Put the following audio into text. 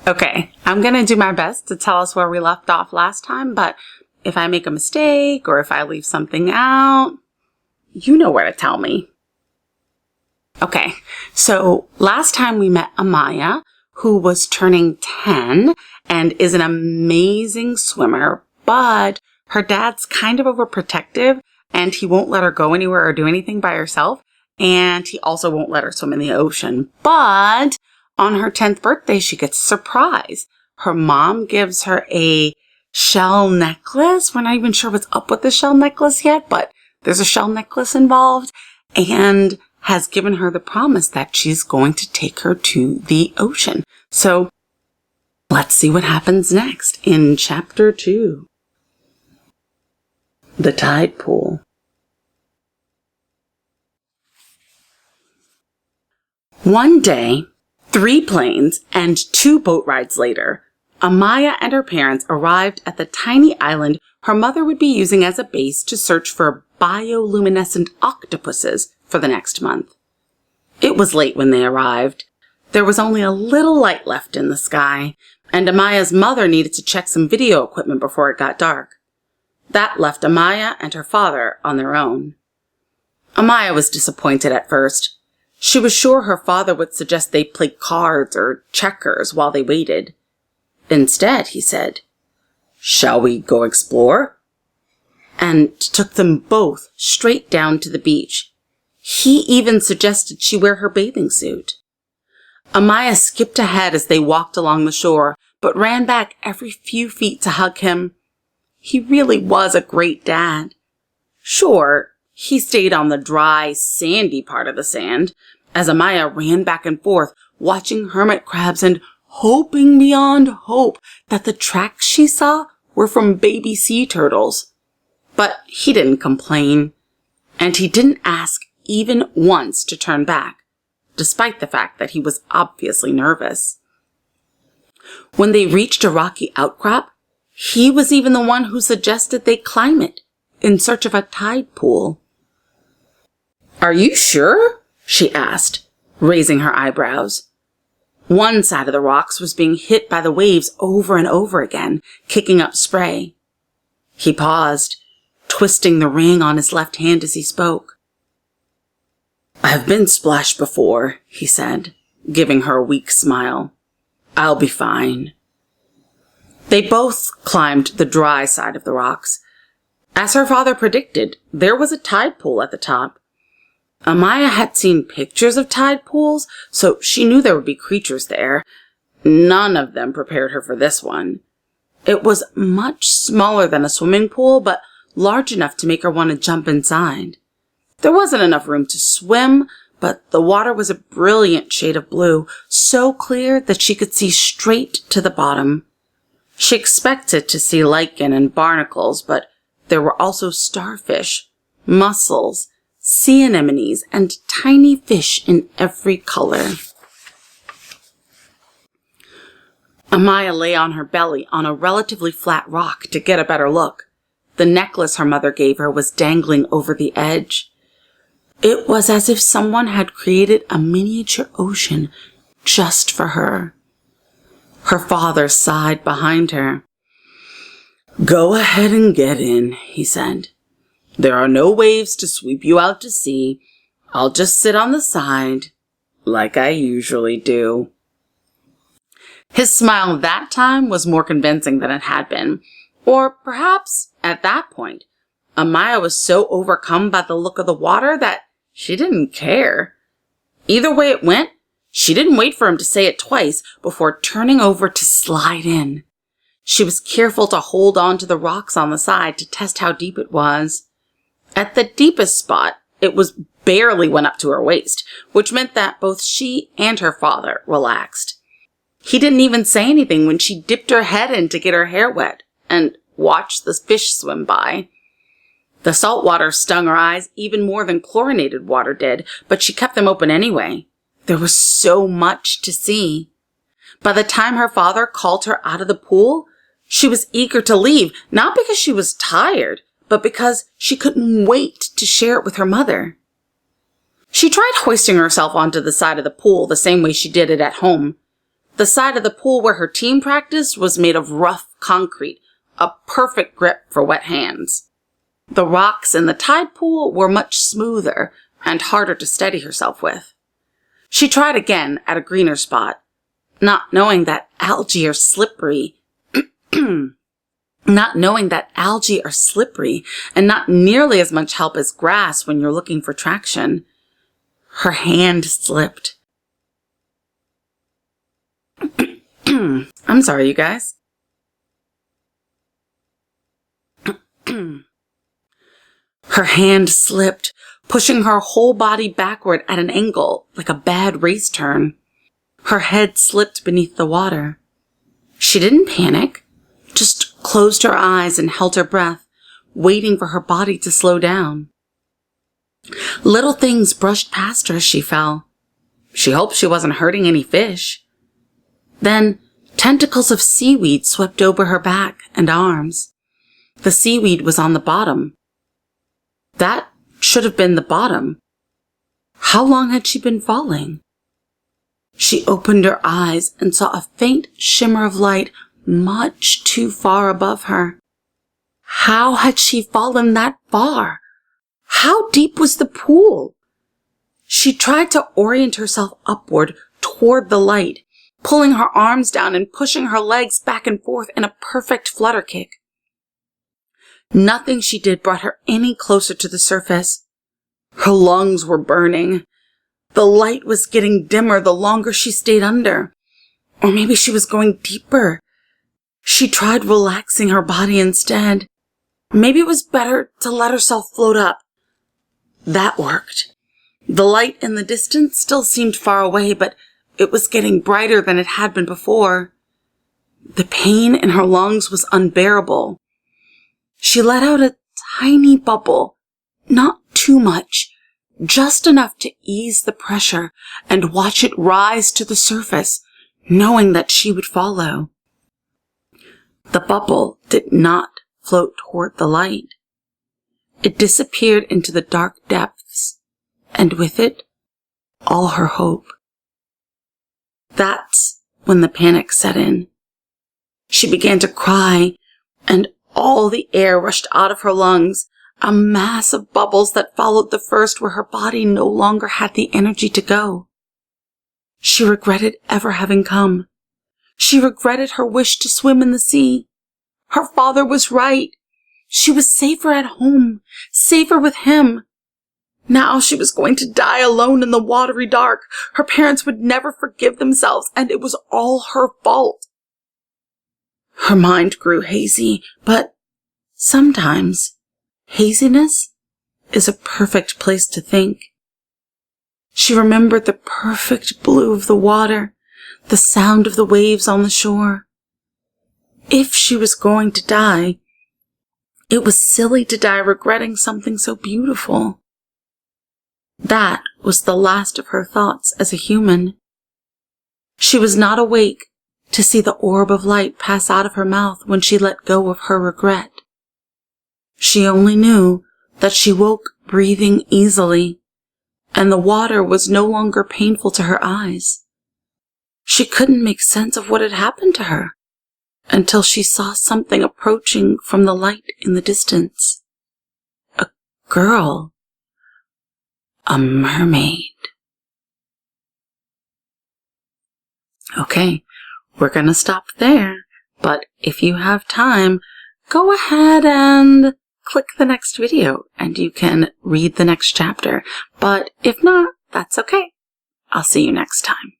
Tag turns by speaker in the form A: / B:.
A: Okay, I'm going to do my best to tell us where we left off last time, but if I make a mistake or if I leave something out, you know where to tell me. Okay, so last time we met Amaya, who was turning 10 and is an amazing swimmer, but her dad's kind of overprotective and he won't let her go anywhere or do anything by herself. And he also won't let her swim in the ocean. But on her 10th birthday, she gets a surprise. Her mom gives her a shell necklace. We're not even sure what's up with the shell necklace yet, but there's a shell necklace involved, and has given her the promise that she's going to take her to the ocean. So let's see what happens next in chapter 2. The tide pool. One day, 3 planes and 2 boat rides later, Amaya and her parents arrived at the tiny island her mother would be using as a base to search for bioluminescent octopuses for the next month. It was late when they arrived. There was only a little light left in the sky, and Amaya's mother needed to check some video equipment before it got dark. That left Amaya and her father on their own. Amaya was disappointed at first. She was sure her father would suggest they play cards or checkers while they waited. Instead, he said, "Shall we go explore?" And took them both straight down to the beach. He even suggested she wear her bathing suit. Amaya skipped ahead as they walked along the shore, but ran back every few feet to hug him. He really was a great dad. Sure, he stayed on the dry, sandy part of the sand, as Amaya ran back and forth, watching hermit crabs and hoping beyond hope that the tracks she saw were from baby sea turtles. But he didn't complain, and he didn't ask even once to turn back, despite the fact that he was obviously nervous. When they reached a rocky outcrop, he was even the one who suggested they climb it in search of a tide pool. "Are you sure?" she asked, raising her eyebrows. One side of the rocks was being hit by the waves over and over again, kicking up spray. He paused, twisting the ring on his left hand as he spoke. "I've been splashed before," he said, giving her a weak smile. "I'll be fine." They both climbed the dry side of the rocks. As her father predicted, there was a tide pool at the top. Amaya had seen pictures of tide pools, so she knew there would be creatures there. None of them prepared her for this one. It was much smaller than a swimming pool, but large enough to make her want to jump inside. There wasn't enough room to swim, but the water was a brilliant shade of blue, so clear that she could see straight to the bottom. She expected to see lichen and barnacles, but there were also starfish, mussels, sea anemones, and tiny fish in every color. Amaya lay on her belly on a relatively flat rock to get a better look. The necklace her mother gave her was dangling over the edge. It was as if someone had created a miniature ocean just for her. Her father sighed behind her. "Go ahead and get in," he said. "There are no waves to sweep you out to sea. I'll just sit on the side, like I usually do." His smile that time was more convincing than it had been. Or perhaps, at that point, Amaya was so overcome by the look of the water that she didn't care. Either way it went, she didn't wait for him to say it twice before turning over to slide in. She was careful to hold on to the rocks on the side to test how deep it was. At the deepest spot, it was barely went up to her waist, which meant that both she and her father relaxed. He didn't even say anything when she dipped her head in to get her hair wet and watched the fish swim by. The salt water stung her eyes even more than chlorinated water did, but she kept them open anyway. There was so much to see. By the time her father called her out of the pool, she was eager to leave, not because she was tired, but because she couldn't wait to share it with her mother. She tried hoisting herself onto the side of the pool the same way she did it at home. The side of the pool where her team practiced was made of rough concrete, a perfect grip for wet hands. The rocks in the tide pool were much smoother and harder to steady herself with. She tried again at a greener spot, not knowing that algae are slippery, and not nearly as much help as grass when you're looking for traction. Her hand slipped. I'm sorry, you guys. Her hand slipped, pushing her whole body backward at an angle, like a bad race turn. Her head slipped beneath the water. She didn't panic, just closed her eyes and held her breath, waiting for her body to slow down. Little things brushed past her as she fell. She hoped she wasn't hurting any fish. Then tentacles of seaweed swept over her back and arms. The seaweed was on the bottom. That should have been the bottom. How long had she been falling? She opened her eyes and saw a faint shimmer of light much too far above her. How had she fallen that far? How deep was the pool? She tried to orient herself upward toward the light, pulling her arms down and pushing her legs back and forth in a perfect flutter kick. Nothing she did brought her any closer to the surface. Her lungs were burning. The light was getting dimmer the longer she stayed under. Or maybe she was going deeper. She tried relaxing her body instead. Maybe it was better to let herself float up. That worked. The light in the distance still seemed far away, but it was getting brighter than it had been before. The pain in her lungs was unbearable. She let out a tiny bubble, not too much, just enough to ease the pressure and watch it rise to the surface, knowing that she would follow. The bubble did not float toward the light. It disappeared into the dark depths, and with it, all her hope. That's when the panic set in. She began to cry, and all the air rushed out of her lungs, a mass of bubbles that followed the first where her body no longer had the energy to go. She regretted ever having come. She regretted her wish to swim in the sea. Her father was right. She was safer at home, safer with him. Now she was going to die alone in the watery dark. Her parents would never forgive themselves, and it was all her fault. Her mind grew hazy, but sometimes haziness is a perfect place to think. She remembered the perfect blue of the water, the sound of the waves on the shore. If she was going to die, it was silly to die regretting something so beautiful. That was the last of her thoughts as a human. She was not awake to see the orb of light pass out of her mouth when she let go of her regret. She only knew that she woke breathing easily, and the water was no longer painful to her eyes. She couldn't make sense of what had happened to her until she saw something approaching from the light in the distance. A girl. A mermaid. Okay, we're gonna stop there, but if you have time, go ahead and click the next video and you can read the next chapter. But if not, that's okay. I'll see you next time.